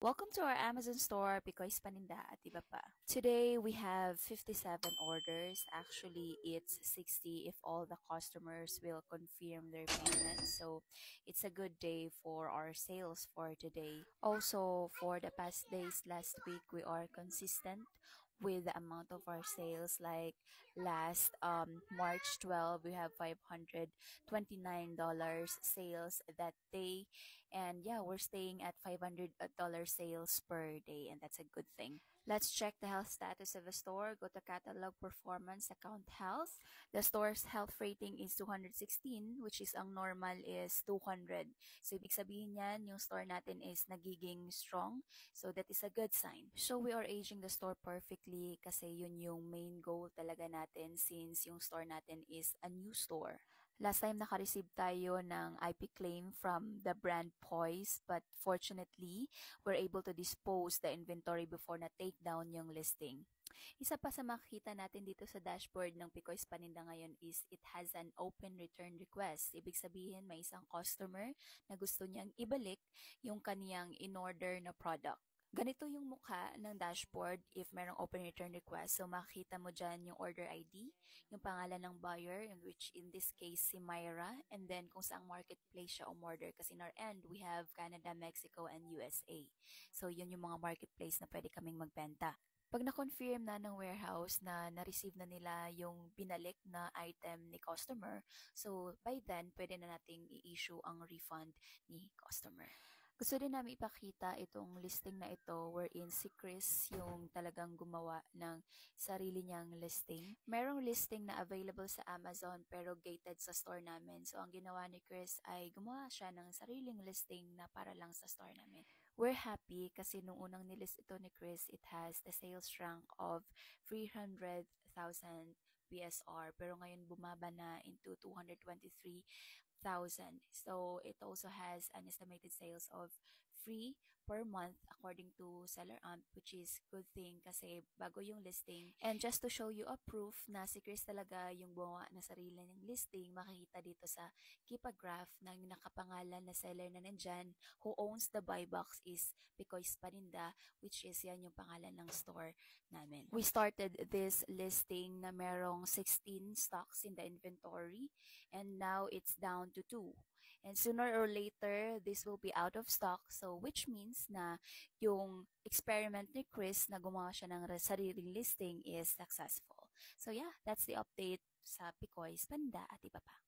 Welcome to our Amazon store, Pikoy's Paninda at iba pa. Today we have 57 orders. Actually, it's 60 if all the customers will confirm their payment. So it's a good day for our sales for today. Also, for the past days last week, we are consistent with the amount of our sales. Like last March 12, we have $529 sales that day. And yeah, we're staying at $500 sales per day, and that's a good thing. Let's check the health status of the store. Go to catalog performance, account health. The store's health rating is 216, which is ang normal is 200. So ibig sabihin yan, yung store natin is nagiging strong. So that is a good sign. So we are aging the store perfectly kasi yun yung main goal talaga natin since yung store natin is a new store. Last time naka-receive tayo ng IP claim from the brand Poise, but fortunately, we're able to dispose the inventory before na take down yung listing. Isa pa sa makikita natin dito sa dashboard ng Pikoy's Paninda ngayon is it has an open return request. Ibig sabihin may isang customer na gusto niyang ibalik yung kaniyang in-order na product. Ganito yung mukha ng dashboard if merong open return request. So, makikita mo dyan yung order ID, yung pangalan ng buyer, which in this case, si Myra, and then kung saang marketplace siya umorder. Kasi in our end, we have Canada, Mexico, and USA. So, yun yung mga marketplace na pwede kaming magbenta. Pag na-confirm na ng warehouse na na-receive na nila yung binalik na item ni customer, so by then, pwede na nating i-issue ang refund ni customer. Gusto din namin ipakita itong listing na ito wherein si Chris yung talagang gumawa ng sarili niyang listing. Merong listing na available sa Amazon pero gated sa store namin. So, ang ginawa ni Chris ay gumawa siya ng sariling listing na para lang sa store namin. We're happy kasi nung unang nilist ito ni Chris, it has the sales rank of 300,000 BSR pero ngayon bumaba na into 223,000. So it also has an estimated sales of 3 per month according to Seller Amp, which is good thing kasi bago yung listing. And just to show you a proof na si Chris talaga yung gumawa na sarili ng listing, makikita dito sa keep a graph na yung nakapangalan na seller na nandyan who owns the buy box is Pikoy's Paninda, which is yan yung pangalan ng store namin. We started this listing na merong 16 stocks in the inventory and now it's down to 2. And sooner or later, this will be out of stock. So, which means na yung experiment ni Chris na gumawa siya ng sariling listing is successful. So, yeah, that's the update sa Pikoy's Paninda at iba pa.